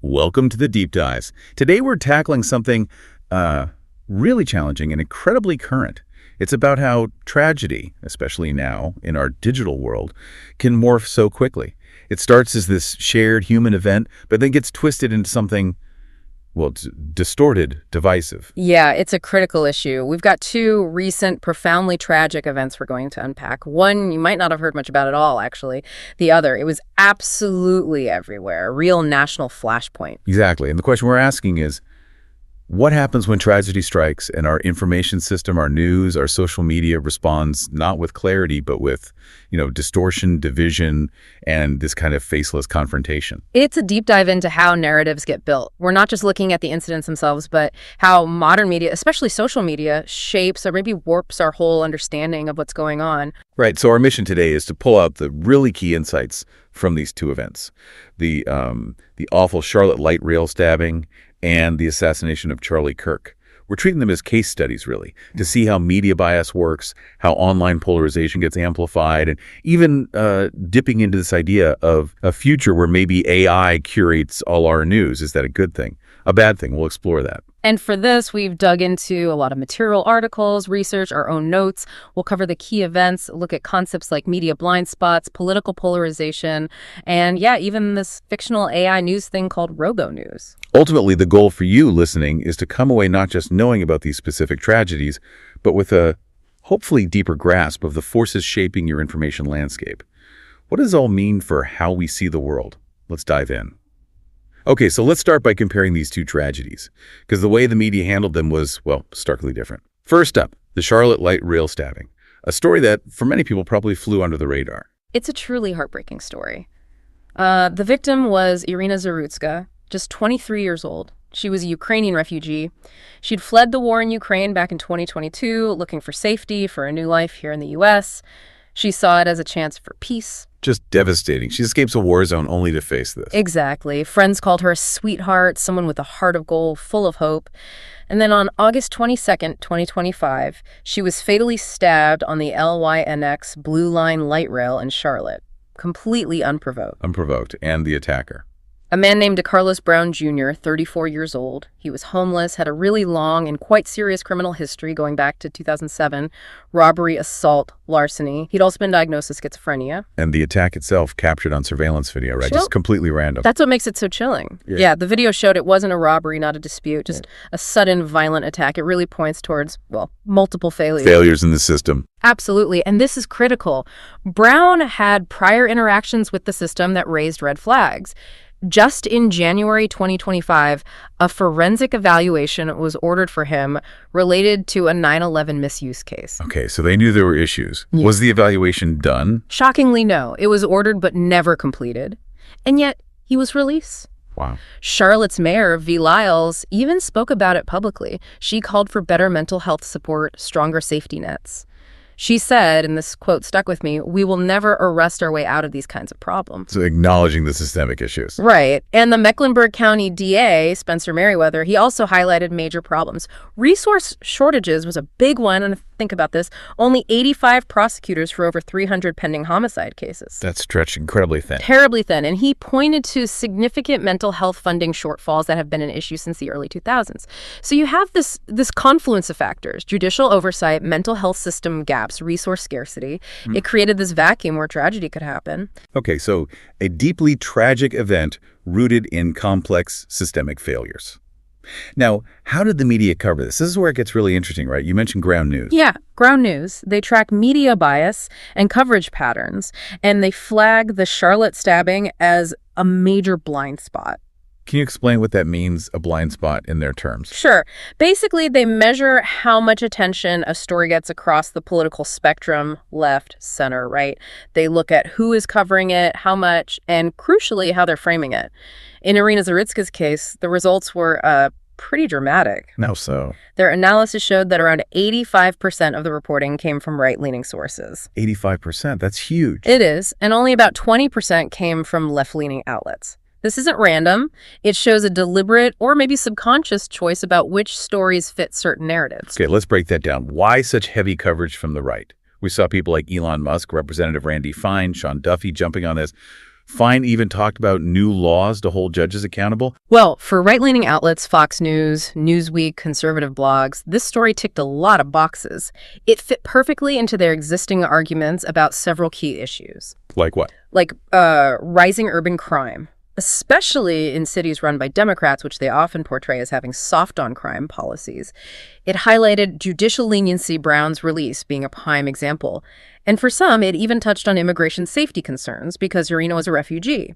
Welcome to the Deep Dives. Today we're tackling something really challenging and incredibly current. It's about how tragedy, especially now in our digital world, can morph so quickly. It starts as this shared human event, but then gets twisted into something, well, distorted, divisive. Yeah, it's a critical issue. We've got two recent, profoundly tragic events we're going to unpack. One, you might not have heard much about at all, actually. The other, it was absolutely everywhere, a real national flashpoint. Exactly. And the question we're asking is, what happens when tragedy strikes and our information system, our news, our social media responds not with clarity, but with, distortion, division, and this kind of faceless confrontation? It's a deep dive into how narratives get built. We're not just looking at the incidents themselves, but how modern media, especially social media, shapes or maybe warps our whole understanding of what's going on. Right. So our mission today is to pull out the really key insights from these two events. The awful Charlotte light rail stabbing and the assassination of Charlie Kirk. We're treating them as case studies, really, to see how media bias works, how online polarization gets amplified, and even dipping into this idea of a future where maybe AI curates all our news. Is that a good thing? A bad thing? We'll explore that. And for this, we've dug into a lot of material, articles, research, our own notes. We'll cover the key events, look at concepts like media blind spots, political polarization, and even this fictional AI news thing called robo-news. Ultimately, the goal for you listening is to come away not just knowing about these specific tragedies, but with a hopefully deeper grasp of the forces shaping your information landscape. What does it all mean for how we see the world? Let's dive in. Okay, so let's start by comparing these two tragedies, because the way the media handled them was, starkly different. First up, the Charlotte light rail stabbing, a story that, for many people, probably flew under the radar. It's a truly heartbreaking story. The victim was Irina Zarutska, just 23 years old. She was a Ukrainian refugee. She'd fled the war in Ukraine back in 2022, looking for safety, for a new life here in the U.S. She saw it as a chance for peace. Just devastating. She escapes a war zone only to face this. Exactly. Friends called her a sweetheart, someone with a heart of gold, full of hope. And then on August 22nd, 2025, she was fatally stabbed on the LYNX Blue Line light rail in Charlotte, completely unprovoked. Unprovoked. And the attacker? A man named DeCarlos Brown Jr., 34 years old. He was homeless, had a really long and quite serious criminal history going back to 2007, robbery, assault, larceny. He'd also been diagnosed with schizophrenia. And the attack itself captured on surveillance video, right? Just completely random. That's what makes it so chilling. Yeah, the video showed it wasn't a robbery, not a dispute, just a sudden violent attack. It really points towards, multiple failures. Failures in the system. Absolutely, and this is critical. Brown had prior interactions with the system that raised red flags. Just in January 2025, a forensic evaluation was ordered for him related to a 9/11 misuse case. Okay, so they knew there were issues. Yeah. Was the evaluation done? Shockingly, no. It was ordered but never completed. And yet, he was released. Wow. Charlotte's mayor, V. Lyles, even spoke about it publicly. She called for better mental health support, stronger safety nets. She said, and this quote stuck with me, "We will never arrest our way out of these kinds of problems." So acknowledging the systemic issues. Right. And the Mecklenburg County DA, Spencer Merriweather, he also highlighted major problems. Resource shortages was a big one, and think about this, only 85 prosecutors for over 300 pending homicide cases. That's stretched incredibly thin. Terribly thin. And he pointed to significant mental health funding shortfalls that have been an issue since the early 2000s. So you have this confluence of factors: judicial oversight, mental health system gaps, resource scarcity. It created this vacuum where tragedy could happen. Okay, so a deeply tragic event rooted in complex systemic failures. Now, how did the media cover this? This is where it gets really interesting, right? You mentioned Ground News. Yeah, Ground News. They track media bias and coverage patterns, and they flag the Charlotte stabbing as a major blind spot. Can you explain what that means, a blind spot, in their terms? Sure. Basically, they measure how much attention a story gets across the political spectrum, left, center, right? They look at who is covering it, how much, and crucially, how they're framing it. In Irina Zarutska's case, the results were pretty dramatic. How so? Their analysis showed that around 85% of the reporting came from right-leaning sources. 85%? That's huge. It is, and only about 20% came from left-leaning outlets. This isn't random. It shows a deliberate or maybe subconscious choice about which stories fit certain narratives. Okay, let's break that down. Why such heavy coverage from the right? We saw people like Elon Musk, Representative Randy Fine, Sean Duffy jumping on this. Fine even talked about new laws to hold judges accountable. Well, for right-leaning outlets, Fox News, Newsweek, conservative blogs, this story ticked a lot of boxes. It fit perfectly into their existing arguments about several key issues. Like what? Like rising urban crime, especially in cities run by Democrats, which they often portray as having soft-on-crime policies. It highlighted judicial leniency, Brown's release being a prime example. And for some, it even touched on immigration safety concerns because Urena was a refugee.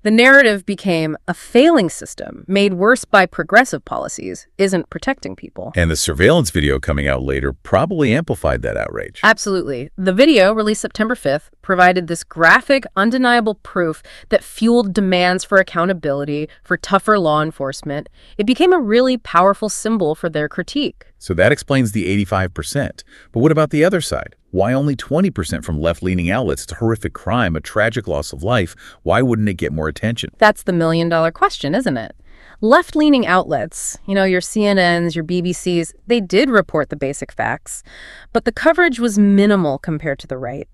The narrative became a failing system, made worse by progressive policies, isn't protecting people. And the surveillance video coming out later probably amplified that outrage. Absolutely. The video, released September 5th, provided this graphic, undeniable proof that fueled demands for accountability, for tougher law enforcement. It became a really powerful symbol for their critique. So that explains the 85%. But what about the other side? Why only 20% from left-leaning outlets? It's a horrific crime, a tragic loss of life. Why wouldn't it get more attention? That's the million-dollar question, isn't it? Left-leaning outlets, your CNNs, your BBCs, they did report the basic facts, but the coverage was minimal compared to the right.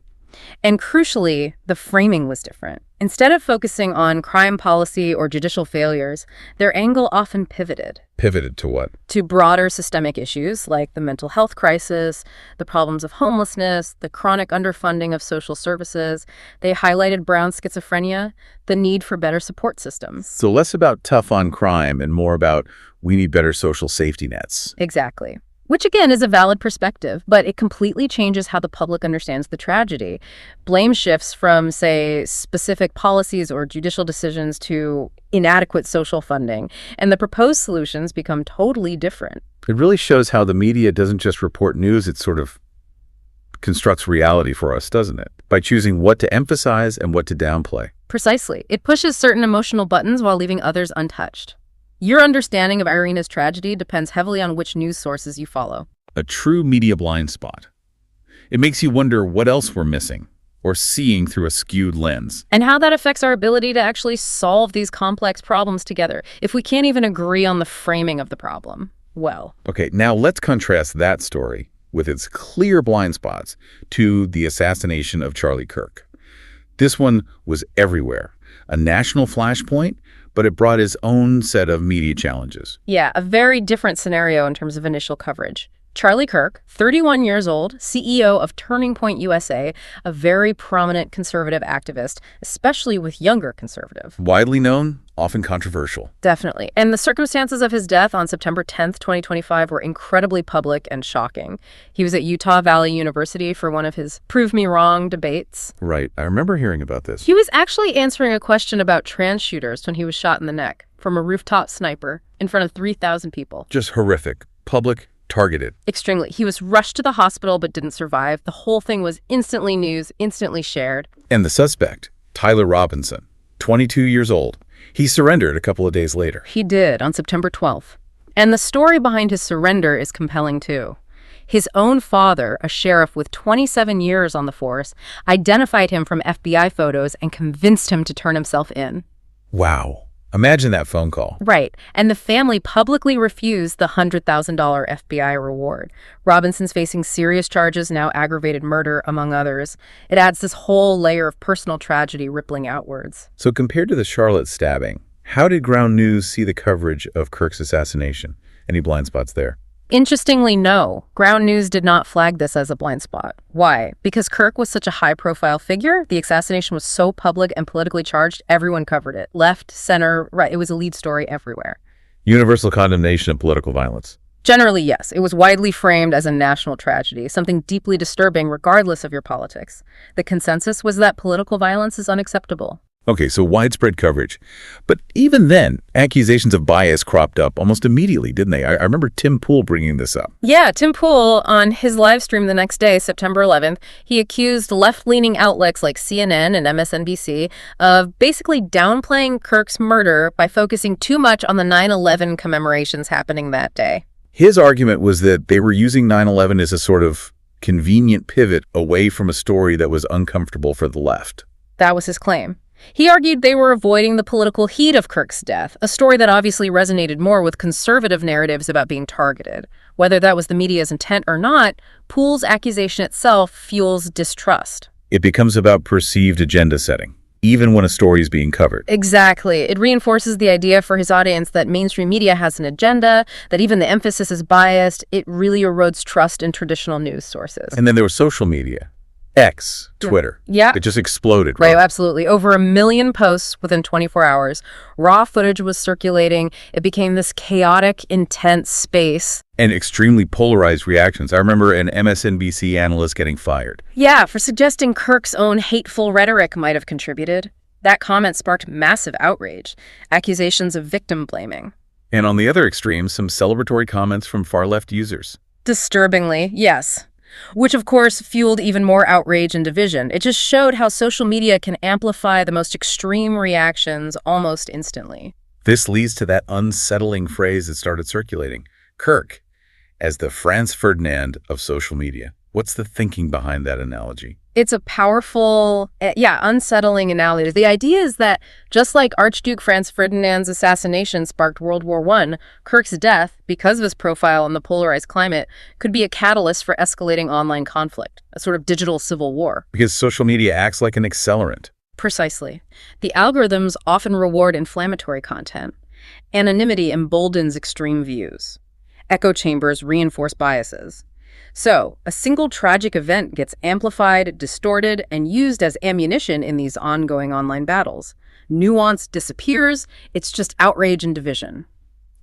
And crucially, the framing was different. Instead of focusing on crime policy or judicial failures, their angle often pivoted. Pivoted to what? To broader systemic issues like the mental health crisis, the problems of homelessness, the chronic underfunding of social services. They highlighted Brown's schizophrenia, the need for better support systems. So less about tough on crime and more about we need better social safety nets. Exactly. Which, again, is a valid perspective, but it completely changes how the public understands the tragedy. Blame shifts from, say, specific policies or judicial decisions to inadequate social funding, and the proposed solutions become totally different. It really shows how the media doesn't just report news, it sort of constructs reality for us, doesn't it? By choosing what to emphasize and what to downplay. Precisely. It pushes certain emotional buttons while leaving others untouched. Your understanding of Irena's tragedy depends heavily on which news sources you follow. A true media blind spot. It makes you wonder what else we're missing or seeing through a skewed lens. And how that affects our ability to actually solve these complex problems together if we can't even agree on the framing of the problem. Well. Okay, now let's contrast that story with its clear blind spots to the assassination of Charlie Kirk. This one was everywhere. A national flashpoint, but it brought its own set of media challenges. Yeah, a very different scenario in terms of initial coverage. Charlie Kirk, 31 years old, CEO of Turning Point USA, a very prominent conservative activist, especially with younger conservative. Widely known, often controversial. Definitely. And the circumstances of his death on September 10th, 2025 were incredibly public and shocking. He was at Utah Valley University for one of his Prove Me Wrong debates. Right. I remember hearing about this. He was actually answering a question about trans shooters when he was shot in the neck from a rooftop sniper in front of 3,000 people. Just horrific. Public. Targeted. Extremely. He was rushed to the hospital but didn't survive. The whole thing was instantly news, instantly shared. And the suspect, Tyler Robinson, 22 years old. He surrendered a couple of days later. He did, on September 12th. And the story behind his surrender is compelling, too. His own father, a sheriff with 27 years on the force, identified him from FBI photos and convinced him to turn himself in. Wow. Imagine that phone call. Right. And the family publicly refused the $100,000 FBI reward. Robinson's facing serious charges, now aggravated murder, among others. It adds this whole layer of personal tragedy rippling outwards. So compared to the Charlotte stabbing, how did Ground News see the coverage of Kirk's assassination? Any blind spots there? Interestingly, no. Ground News did not flag this as a blind spot. Why? Because Kirk was such a high-profile figure, the assassination was so public and politically charged, everyone covered it. Left, center, right. It was a lead story everywhere. Universal condemnation of political violence. Generally, yes. It was widely framed as a national tragedy, something deeply disturbing regardless of your politics. The consensus was that political violence is unacceptable. Okay, so widespread coverage. But even then, accusations of bias cropped up almost immediately, didn't they? I remember Tim Pool bringing this up. Yeah, Tim Pool, on his live stream the next day, September 11th, he accused left-leaning outlets like CNN and MSNBC of basically downplaying Kirk's murder by focusing too much on the 9/11 commemorations happening that day. His argument was that they were using 9/11 as a sort of convenient pivot away from a story that was uncomfortable for the left. That was his claim. He argued they were avoiding the political heat of Kirk's death, a story that obviously resonated more with conservative narratives about being targeted. Whether that was the media's intent or not, Pool's accusation itself fuels distrust. It becomes about perceived agenda setting. even when a story is being covered. Exactly. It reinforces the idea for his audience that mainstream media has an agenda, that even the emphasis is biased. It really erodes trust in traditional news sources. And then there was social media. X, Twitter. Yeah. It just exploded. Right, absolutely. Over 1 million posts within 24 hours. Raw footage was circulating. It became this chaotic, intense space. And extremely polarized reactions. I remember an MSNBC analyst getting fired. Yeah, for suggesting Kirk's own hateful rhetoric might have contributed. That comment sparked massive outrage, accusations of victim blaming. And on the other extreme, some celebratory comments from far-left users. Disturbingly, yes. Which, of course, fueled even more outrage and division. It just showed how social media can amplify the most extreme reactions almost instantly. This leads to that unsettling phrase that started circulating. Kirk, as the Franz Ferdinand of social media. What's the thinking behind that analogy? It's a powerful, unsettling analogy. The idea is that just like Archduke Franz Ferdinand's assassination sparked World War I, Kirk's death, because of his profile in the polarized climate, could be a catalyst for escalating online conflict, a sort of digital civil war. Because social media acts like an accelerant. Precisely. The algorithms often reward inflammatory content. Anonymity emboldens extreme views. Echo chambers reinforce biases. So, a single tragic event gets amplified, distorted, and used as ammunition in these ongoing online battles. Nuance disappears, it's just outrage and division.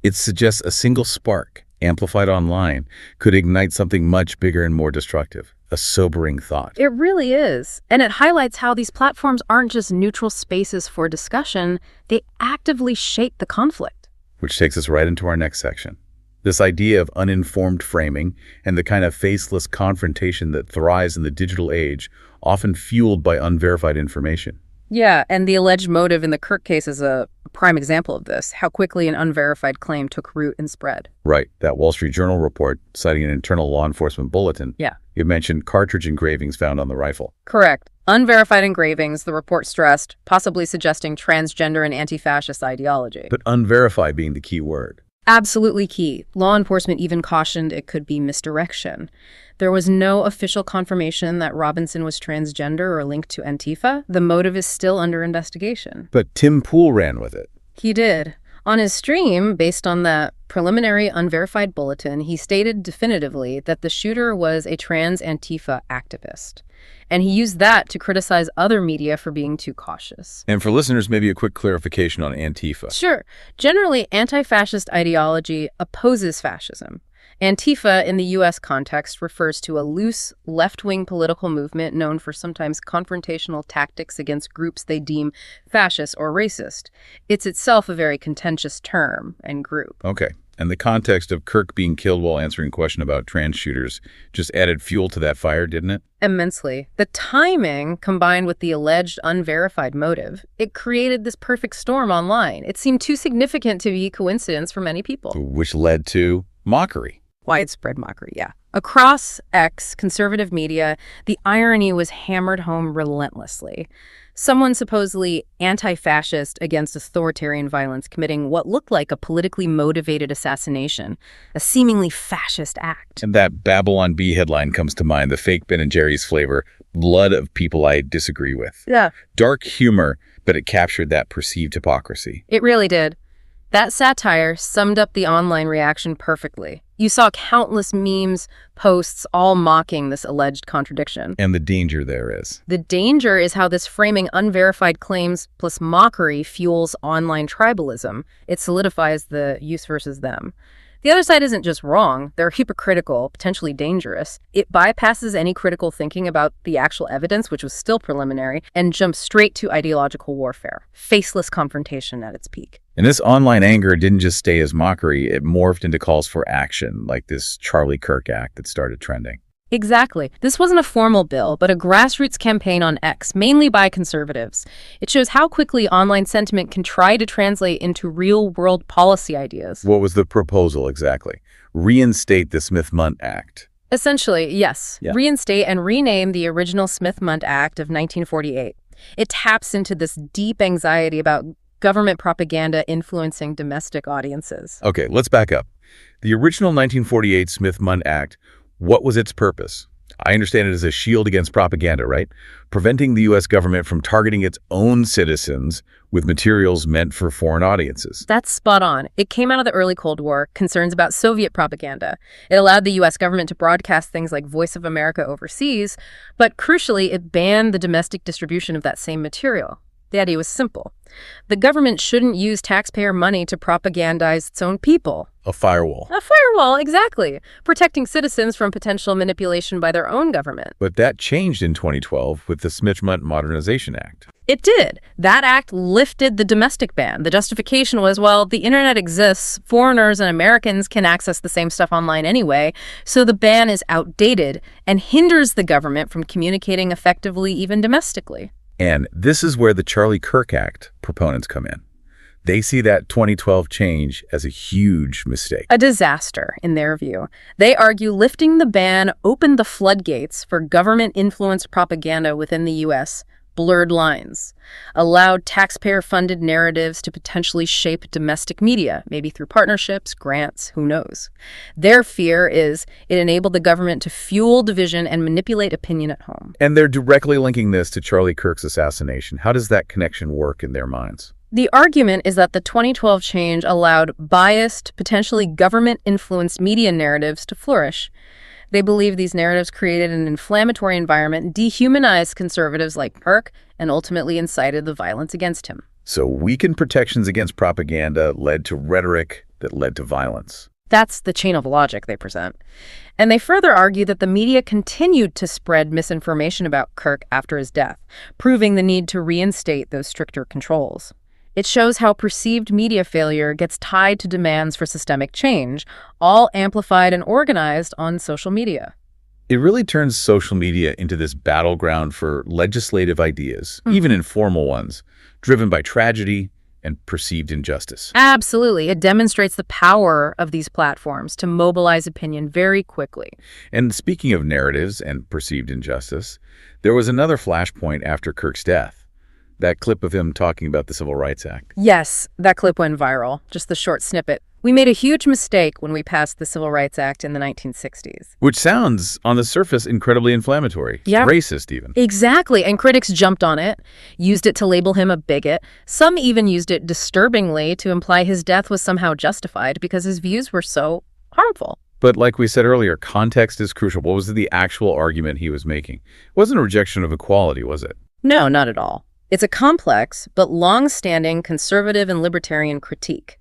It suggests a single spark, amplified online, could ignite something much bigger and more destructive. A sobering thought. It really is. And it highlights how these platforms aren't just neutral spaces for discussion, they actively shape the conflict. Which takes us right into our next section. This idea of uninformed framing and the kind of faceless confrontation that thrives in the digital age, often fueled by unverified information. Yeah, and the alleged motive in the Kirk case is a prime example of this, how quickly an unverified claim took root and spread. Right. That Wall Street Journal report, citing an internal law enforcement bulletin, it mentioned cartridge engravings found on the rifle. Correct. Unverified engravings, the report stressed, possibly suggesting transgender and anti-fascist ideology. But unverified being the key word. Absolutely key. Law enforcement even cautioned it could be misdirection. There was no official confirmation that Robinson was transgender or linked to Antifa. The motive is still under investigation. But Tim Pool ran with it. He did. On his stream, based on that preliminary unverified bulletin, he stated definitively that the shooter was a trans Antifa activist. And he used that to criticize other media for being too cautious. And for listeners, maybe a quick clarification on Antifa. Sure. Generally, anti-fascist ideology opposes fascism. Antifa, in the U.S. context, refers to a loose, left-wing political movement known for sometimes confrontational tactics against groups they deem fascist or racist. It's itself a very contentious term and group. Okay. And the context of Kirk being killed while answering a question about trans shooters just added fuel to that fire, didn't it? Immensely. The timing, combined with the alleged unverified motive, it created this perfect storm online. It seemed too significant to be coincidence for many people. Which led to mockery. Widespread mockery, yeah. Across X, conservative media, the irony was hammered home relentlessly. Someone supposedly anti-fascist against authoritarian violence committing what looked like a politically motivated assassination, a seemingly fascist act. And that Babylon Bee headline comes to mind, the fake Ben & Jerry's flavor, blood of people I disagree with. Yeah. Dark humor, but it captured that perceived hypocrisy. It really did. That satire summed up the online reaction perfectly. You saw countless memes, posts, all mocking this alleged contradiction. And the danger there is. The danger is how this framing unverified claims plus mockery fuels online tribalism. It solidifies the use versus them. The other side isn't just wrong, they're hypocritical, potentially dangerous. It bypasses any critical thinking about the actual evidence, which was still preliminary, and jumps straight to ideological warfare. Faceless confrontation at its peak. And this online anger didn't just stay as mockery, it morphed into calls for action, like this Charlie Kirk act that started trending. Exactly. This wasn't a formal bill, but a grassroots campaign on X, mainly by conservatives. It shows how quickly online sentiment can try to translate into real-world policy ideas. What was the proposal exactly? Reinstate the Smith-Mundt Act. Essentially, yes. Yeah. Reinstate and rename the original Smith-Mundt Act of 1948. It taps into this deep anxiety about government propaganda influencing domestic audiences. Okay, let's back up. The original 1948 Smith-Mundt Act, what was its purpose? I understand it as a shield against propaganda, right? Preventing the U.S. government from targeting its own citizens with materials meant for foreign audiences. That's spot on. It came out of the early Cold War, concerns about Soviet propaganda. It allowed the U.S. government to broadcast things like Voice of America overseas, but crucially, it banned the domestic distribution of that same material. The idea was simple. The government shouldn't use taxpayer money to propagandize its own people. A firewall. A firewall, exactly. Protecting citizens from potential manipulation by their own government. But that changed in 2012 with the Smith-Mundt Modernization Act. It did. That act lifted the domestic ban. The justification was, well, the internet exists, foreigners and Americans can access the same stuff online anyway, so the ban is outdated and hinders the government from communicating effectively even domestically. And this is where the Charlie Kirk Act proponents come in. They see that 2012 change as a huge mistake. A disaster, in their view. They argue lifting the ban opened the floodgates for government-influenced propaganda within the U.S., blurred lines, allowed taxpayer-funded narratives to potentially shape domestic media, maybe through partnerships, grants, who knows. Their fear is it enabled the government to fuel division and manipulate opinion at home. And they're directly linking this to Charlie Kirk's assassination. How does that connection work in their minds? The argument is that the 2012 change allowed biased, potentially government-influenced media narratives to flourish. They believe these narratives created an inflammatory environment, dehumanized conservatives like Kirk, and ultimately incited the violence against him. So weakened protections against propaganda led to rhetoric that led to violence. That's the chain of logic they present. And they further argue that the media continued to spread misinformation about Kirk after his death, proving the need to reinstate those stricter controls. It shows how perceived media failure gets tied to demands for systemic change, all amplified and organized on social media. It really turns social media into this battleground for legislative ideas, even informal ones, driven by tragedy and perceived injustice. Absolutely. It demonstrates the power of these platforms to mobilize opinion very quickly. And speaking of narratives and perceived injustice, there was another flashpoint after Kirk's death. That clip of him talking about the Civil Rights Act. Yes, that clip went viral, just the short snippet. We made a huge mistake when we passed the Civil Rights Act in the 1960s. Which sounds, on the surface, incredibly inflammatory. Yeah. Racist, even. Exactly, and critics jumped on it, used it to label him a bigot. Some even used it disturbingly to imply his death was somehow justified because his views were so harmful. But like we said earlier, context is crucial. What was the actual argument he was making? It wasn't a rejection of equality, was it? No, not at all. It's a complex but long-standing conservative and libertarian critique.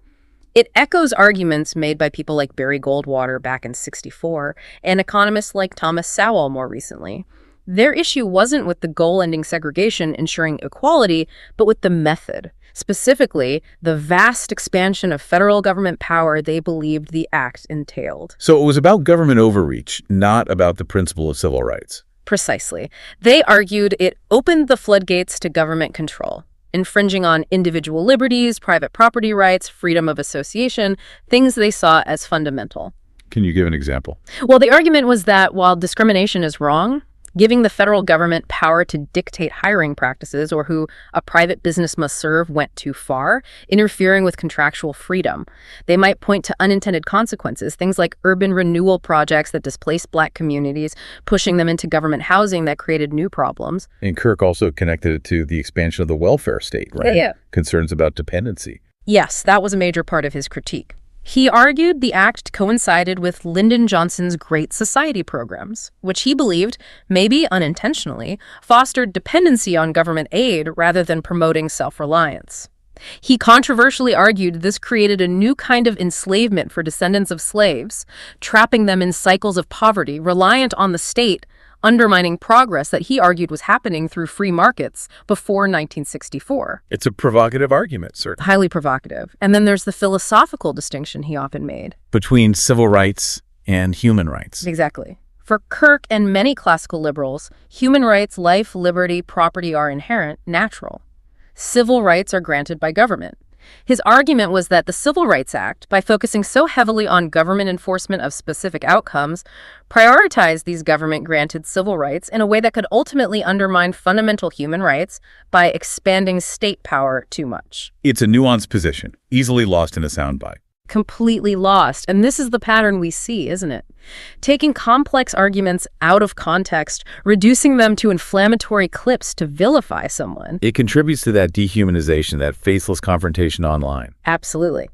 It echoes arguments made by people like Barry Goldwater back in '64 and economists like Thomas Sowell more recently. Their issue wasn't with the goal ending segregation, ensuring equality, but with the method, specifically the vast expansion of federal government power they believed the act entailed. So it was about government overreach, not about the principle of civil rights. Precisely. They argued it opened the floodgates to government control, infringing on individual liberties, private property rights, freedom of association, things they saw as fundamental. Can you give an example? Well, the argument was that while discrimination is wrong, giving the federal government power to dictate hiring practices or who a private business must serve went too far, interfering with contractual freedom. They might point to unintended consequences, things like urban renewal projects that displaced Black communities, pushing them into government housing that created new problems. And Kirk also connected it to the expansion of the welfare state, right? Yeah. Concerns about dependency. Yes, that was a major part of his critique. He argued the act coincided with Lyndon Johnson's Great Society programs, which he believed, maybe unintentionally, fostered dependency on government aid rather than promoting self-reliance. He controversially argued this created a new kind of enslavement for descendants of slaves, trapping them in cycles of poverty reliant on the state, undermining progress that he argued was happening through free markets before 1964. It's a provocative argument, certainly. Highly provocative. And then there's the philosophical distinction he often made. Between civil rights and human rights. Exactly. For Kirk and many classical liberals, human rights, life, liberty, property are inherent, natural. Civil rights are granted by government. His argument was that the Civil Rights Act, by focusing so heavily on government enforcement of specific outcomes, prioritized these government-granted civil rights in a way that could ultimately undermine fundamental human rights by expanding state power too much. It's a nuanced position, easily lost in a soundbite. Completely lost. And this is the pattern we see, isn't it? Taking complex arguments out of context, reducing them to inflammatory clips to vilify someone. It contributes to that dehumanization, that faceless confrontation online. Absolutely.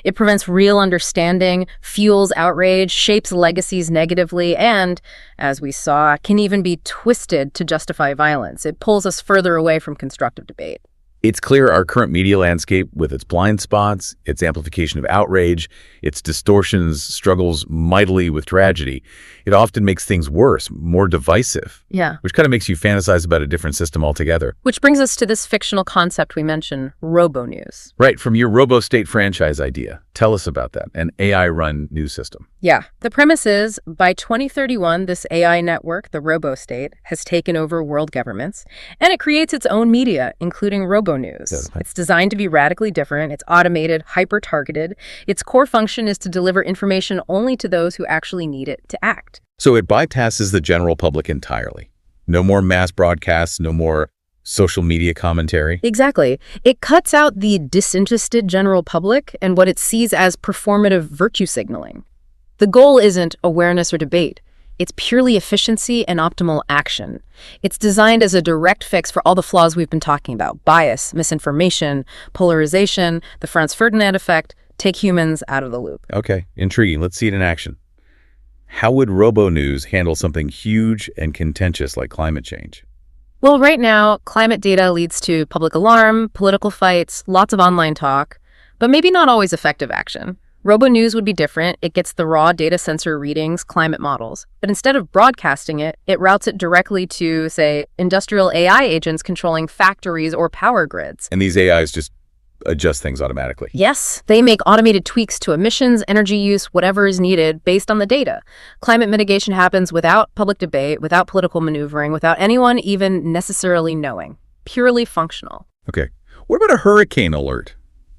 It prevents real understanding, fuels outrage, shapes legacies negatively, and, as we saw, can even be twisted to justify violence. It pulls us further away from constructive debate. It's clear our current media landscape, with its blind spots, its amplification of outrage, its distortions, struggles mightily with tragedy. It often makes things worse, more divisive. Yeah. Which kind of makes you fantasize about a different system altogether. Which brings us to this fictional concept we mentioned, robo-news. Right, from your RoboState franchise idea. Tell us about that, an AI-run news system. Yeah. The premise is, by 2031, this AI network, the RoboState, has taken over world governments, and it creates its own media, including RoboNews. Yeah. It's designed to be radically different. It's automated, hyper-targeted. Its core function is to deliver information only to those who actually need it to act. So it bypasses the general public entirely. No more mass broadcasts, no more social media commentary. Exactly. It cuts out the disinterested general public and what it sees as performative virtue signaling. The goal isn't awareness or debate. It's purely efficiency and optimal action. It's designed as a direct fix for all the flaws we've been talking about: bias, misinformation, polarization, the Franz Ferdinand effect. Take humans out of the loop. Okay, intriguing. Let's see it in action. How would RoboNews handle something huge and contentious like climate change? Well, right now, climate data leads to public alarm, political fights, lots of online talk, but maybe not always effective action. RoboNews would be different. It gets the raw data sensor readings, climate models. But instead of broadcasting it, it routes it directly to, say, industrial AI agents controlling factories or power grids. And these AIs just adjust things automatically. Yes, they make automated tweaks to emissions, energy use, whatever is needed based on the data. Climate mitigation happens without public debate, without political maneuvering, without anyone even necessarily knowing. Purely functional. Okay. What about a hurricane alert?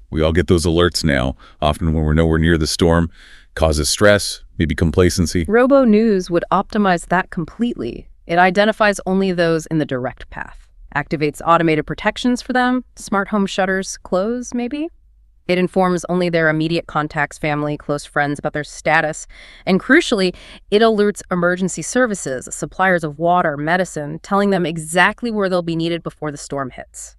We all get those alerts now, often when we're nowhere near the storm. Causes stress, maybe complacency. RoboNews would optimize that completely. It identifies only those in the direct path. Activates automated protections for them, smart home shutters close, maybe. It informs only their immediate contacts, family, close friends about their status. And crucially, it alerts emergency services, suppliers of water, medicine, telling them exactly where they'll be needed before the storm hits.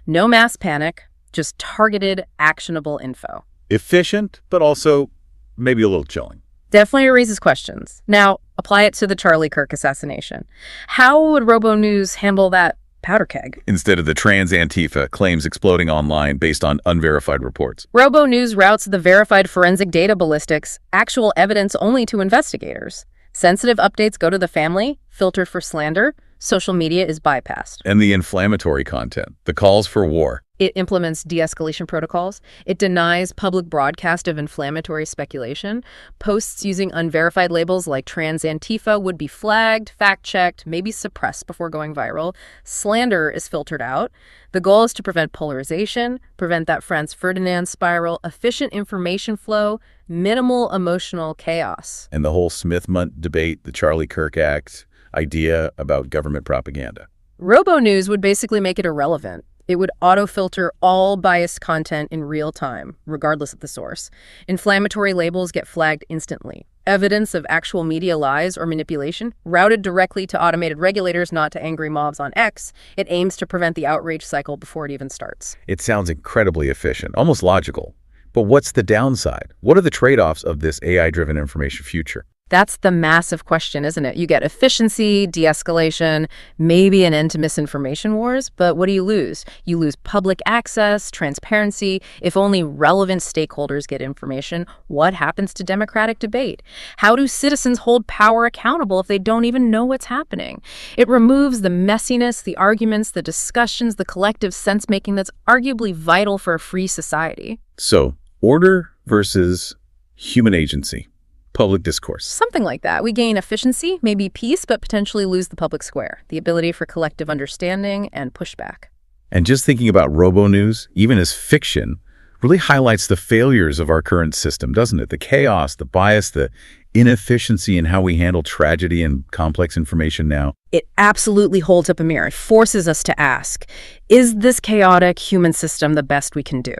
No mass panic, just targeted, actionable info. Efficient, but also maybe a little chilling. Definitely raises questions. Now, apply it to the Charlie Kirk assassination. How would RoboNews handle that powder keg? Instead of the trans Antifa claims exploding online based on unverified reports. RoboNews routes the verified forensic data ballistics, actual evidence only to investigators. Sensitive updates go to the family, filtered for slander. Social media is bypassed. And the inflammatory content, the calls for war. It implements de-escalation protocols. It denies public broadcast of inflammatory speculation. Posts using unverified labels like trans Antifa would be flagged, fact-checked, maybe suppressed before going viral. Slander is filtered out. The goal is to prevent polarization, prevent that Franz Ferdinand spiral, efficient information flow, minimal emotional chaos. And the whole Smith-Mundt debate, the Charlie Kirk Act idea about government propaganda. RoboNews would basically make it irrelevant. It would auto-filter all biased content in real time, regardless of the source. Inflammatory labels get flagged instantly. Evidence of actual media lies or manipulation routed directly to automated regulators, not to angry mobs on X. It aims to prevent the outrage cycle before it even starts. It sounds incredibly efficient, almost logical. But what's the downside? What are the trade-offs of this AI-driven information future? That's the massive question, isn't it? You get efficiency, de-escalation, maybe an end to misinformation wars, but what do you lose? You lose public access, transparency. If only relevant stakeholders get information, what happens to democratic debate? How do citizens hold power accountable if they don't even know what's happening? It removes the messiness, the arguments, the discussions, the collective sense-making that's arguably vital for a free society. So, order versus human agency. Public discourse. Something like that. We gain efficiency, maybe peace, but potentially lose the public square, the ability for collective understanding and pushback. And just thinking about RoboNews, even as fiction, really highlights the failures of our current system, doesn't it? The chaos, the bias, the inefficiency in how we handle tragedy and complex information now. It absolutely holds up a mirror. It forces us to ask, is this chaotic human system the best we can do?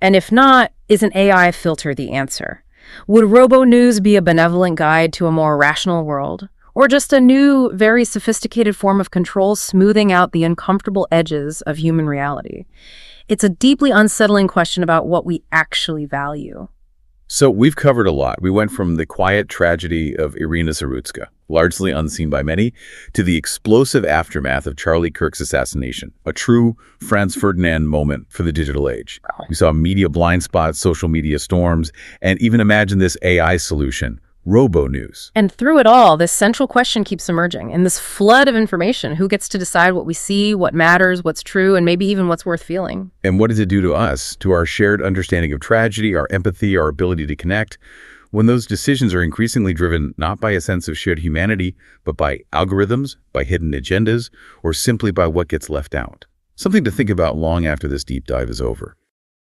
And if not, is an AI filter the answer? Would robo-news be a benevolent guide to a more rational world? Or just a new, very sophisticated form of control smoothing out the uncomfortable edges of human reality? It's a deeply unsettling question about what we actually value. So we've covered a lot. We went from the quiet tragedy of Irina Zarutska, largely unseen by many, to the explosive aftermath of Charlie Kirk's assassination, a true Franz Ferdinand moment for the digital age. We saw media blind spots, social media storms, and even imagine this AI solution, robo-news. And through it all, this central question keeps emerging. In this flood of information, who gets to decide what we see, what matters, what's true, and maybe even what's worth feeling? And what does it do to us, to our shared understanding of tragedy, our empathy, our ability to connect, when those decisions are increasingly driven not by a sense of shared humanity, but by algorithms, by hidden agendas, or simply by what gets left out? Something to think about long after this deep dive is over.